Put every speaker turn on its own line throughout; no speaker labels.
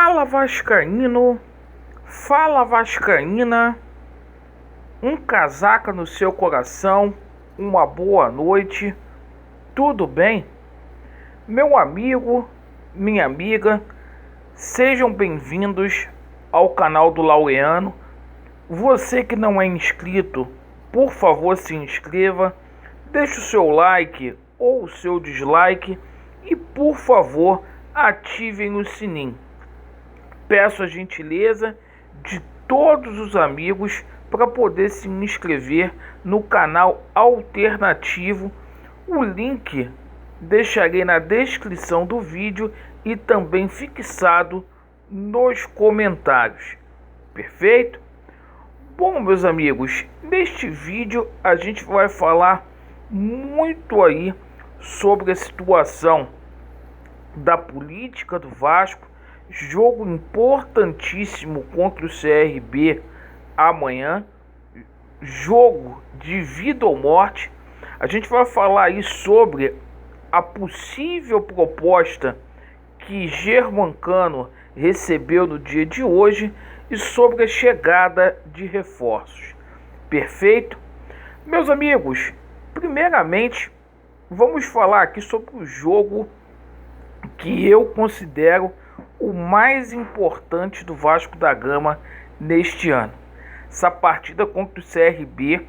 Fala Vascaíno, fala Vascaína, um casaca no seu coração, uma boa noite, tudo bem? Meu amigo, minha amiga, sejam bem-vindos ao canal do Laureano. Você que não é inscrito, por favor se inscreva, deixe o seu like ou o seu dislike e por favor ativem o sininho. Peço a gentileza de todos os amigos para poder se inscrever no canal alternativo. O link deixarei na descrição do vídeo e também fixado nos comentários. Perfeito? Bom, meus amigos, neste vídeo a gente vai falar muito aí sobre a situação da política do Vasco. Jogo importantíssimo contra o CRB amanhã, jogo de vida ou morte. A gente vai falar aí sobre a possível proposta que Germancano recebeu no dia de hoje e sobre a chegada de reforços. Perfeito? Meus amigos, primeiramente vamos falar aqui sobre o jogo que eu considero o mais importante do Vasco da Gama neste ano. Essa partida contra o CRB,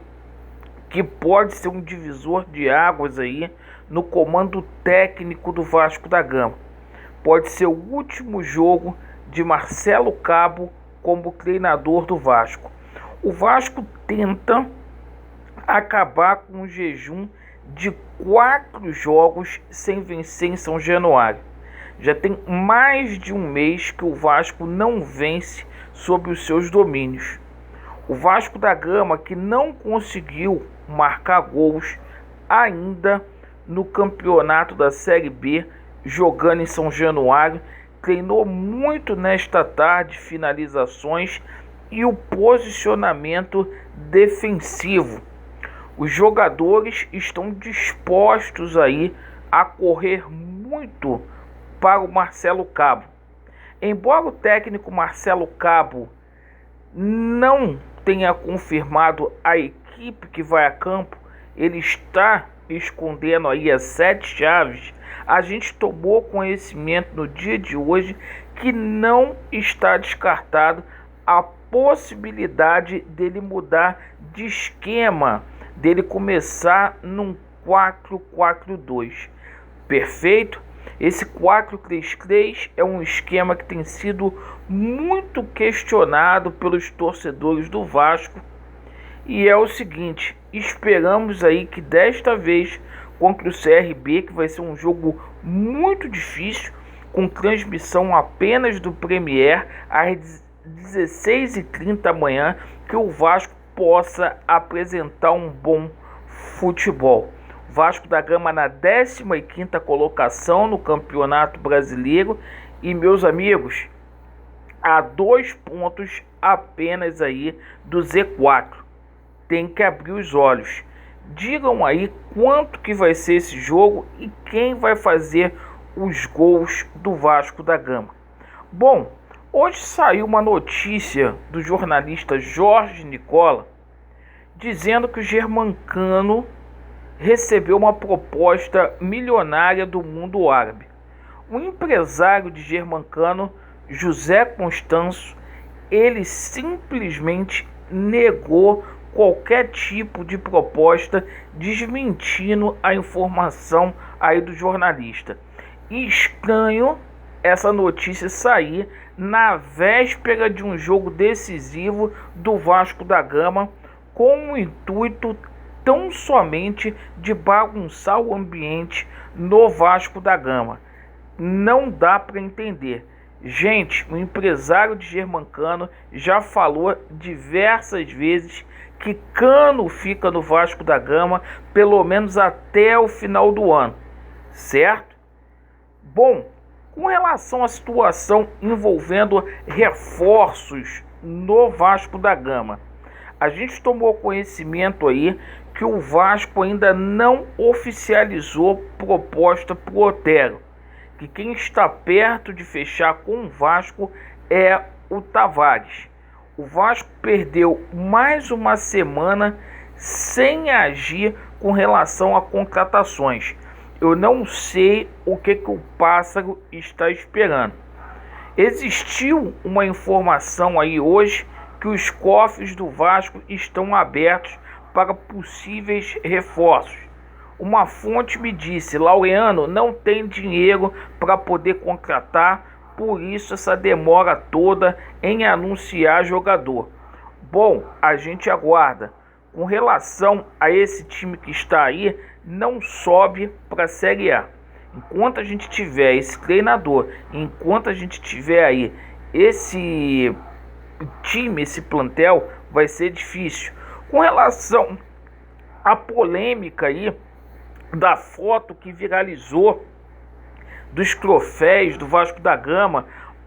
que pode ser um divisor de águas aí no comando técnico do Vasco da Gama. Pode ser o último jogo de Marcelo Cabo como treinador do Vasco. O Vasco tenta acabar com o jejum de 4 jogos sem vencer em São Januário. Já tem mais de um mês que o Vasco não vence sobre os seus domínios. O Vasco da Gama, que não conseguiu marcar gols ainda no campeonato da Série B, jogando em São Januário, treinou muito nesta tarde finalizações e o posicionamento defensivo. Os jogadores estão dispostos aí a correr muito para o Marcelo Cabo. Embora o técnico Marcelo Cabo não tenha confirmado a equipe que vai a campo, ele está escondendo aí as 7 chaves. A gente tomou conhecimento no dia de hoje que não está descartado a possibilidade dele mudar de esquema, dele começar num 4-4-2. Perfeito? Esse 4-3-3 é um esquema que tem sido muito questionado pelos torcedores do Vasco. E é o seguinte, esperamos aí que desta vez contra o CRB, que vai ser um jogo muito difícil, com transmissão apenas do Premier às 16h30 amanhã, que o Vasco possa apresentar um bom futebol. Vasco da Gama na 15ª colocação no Campeonato Brasileiro e, meus amigos, a 2 pontos apenas aí do Z4. Tem que abrir os olhos. Digam aí quanto que vai ser esse jogo e quem vai fazer os gols do Vasco da Gama. Bom, hoje saiu uma notícia do jornalista Jorge Nicola dizendo que o Germancano recebeu uma proposta milionária do mundo árabe. O empresário de Germancano, José Constanço, ele simplesmente negou qualquer tipo de proposta, desmentindo a informação aí do jornalista. E estranho essa notícia sair na véspera de um jogo decisivo do Vasco da Gama, com o intuito tão somente de bagunçar o ambiente no Vasco da Gama. Não dá para entender. Gente, o empresário de Germancano já falou diversas vezes que Cano fica no Vasco da Gama pelo menos até o final do ano, certo? Bom, com relação à situação envolvendo reforços no Vasco da Gama, a gente tomou conhecimento aí que o Vasco ainda não oficializou proposta para o Otero, que quem está perto de fechar com o Vasco é o Tavares. O Vasco perdeu mais uma semana sem agir com relação a contratações. Eu não sei o que o Pássaro está esperando. Existiu uma informação aí hoje que os cofres do Vasco estão abertos para possíveis reforços. Uma fonte me disse: Laureano não tem dinheiro para poder contratar, por isso essa demora toda em anunciar jogador. Bom, a gente aguarda. Com relação a esse time que está aí, não sobe para a Série A. Enquanto a gente tiver esse treinador, enquanto a gente tiver aí esse time, esse plantel, vai ser difícil. Com relação à polêmica aí da foto que viralizou dos troféus do Vasco da Gama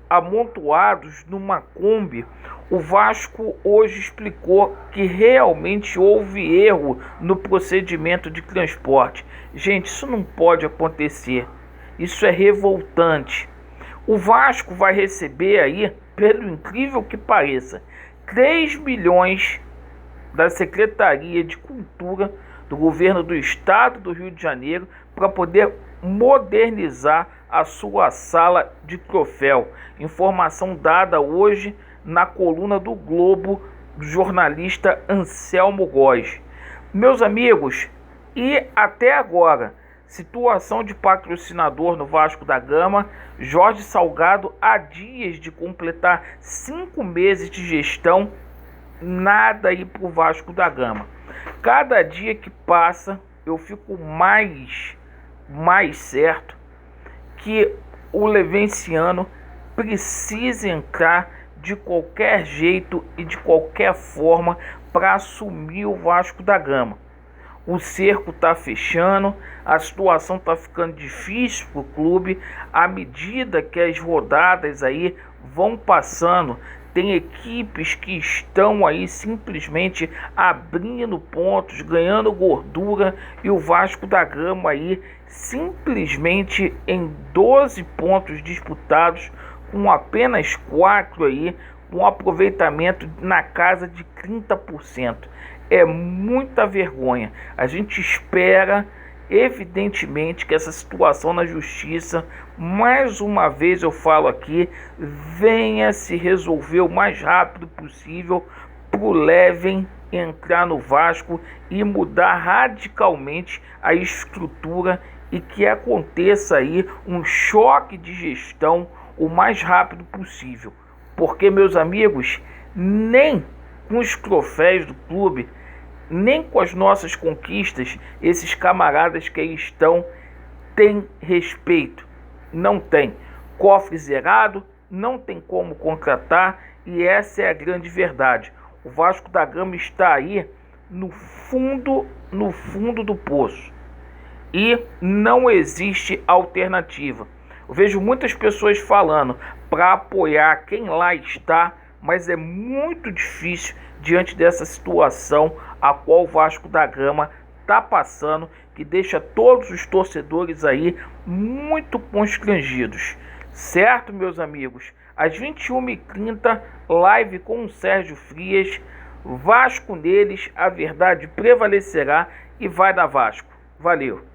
amontoados numa Kombi, o Vasco hoje explicou que realmente houve erro no procedimento de transporte. Gente, isso não pode acontecer. Isso é revoltante. O Vasco vai receber aí, pelo incrível que pareça, 3 milhões da Secretaria de Cultura do Governo do Estado do Rio de Janeiro para poder modernizar a sua sala de troféu. Informação dada hoje na coluna do Globo do jornalista Anselmo Góes. Meus amigos, e até agora, situação de patrocinador no Vasco da Gama, Jorge Salgado, há dias de completar 5 meses de gestão, nada aí pro Vasco da Gama. Cada dia que passa, eu fico mais certo que o Levenciano precisa entrar de qualquer jeito e de qualquer forma para assumir o Vasco da Gama. O cerco está fechando, a situação está ficando difícil para o clube. À medida que as rodadas aí vão passando, tem equipes que estão aí simplesmente abrindo pontos, ganhando gordura, e o Vasco da Gama aí simplesmente em 12 pontos disputados, com apenas 4 aí, com aproveitamento na casa de 30%. É muita vergonha. A gente espera, evidentemente, que essa situação na justiça, mais uma vez eu falo aqui, venha se resolver o mais rápido possível para o Leven entrar no Vasco e mudar radicalmente a estrutura, e que aconteça aí um choque de gestão o mais rápido possível. Porque, meus amigos, nem com os troféus do clube, nem com as nossas conquistas, esses camaradas que aí estão têm respeito. Não tem. Cofre zerado, não tem como contratar, e essa é a grande verdade. O Vasco da Gama está aí no fundo do poço. E não existe alternativa. Eu vejo muitas pessoas falando para apoiar quem lá está, mas é muito difícil diante dessa situação a qual o Vasco da Gama está passando, que deixa todos os torcedores aí muito constrangidos. Certo, meus amigos? Às 21h30, live com o Sérgio Frias. Vasco neles, a verdade prevalecerá e vai dar Vasco. Valeu!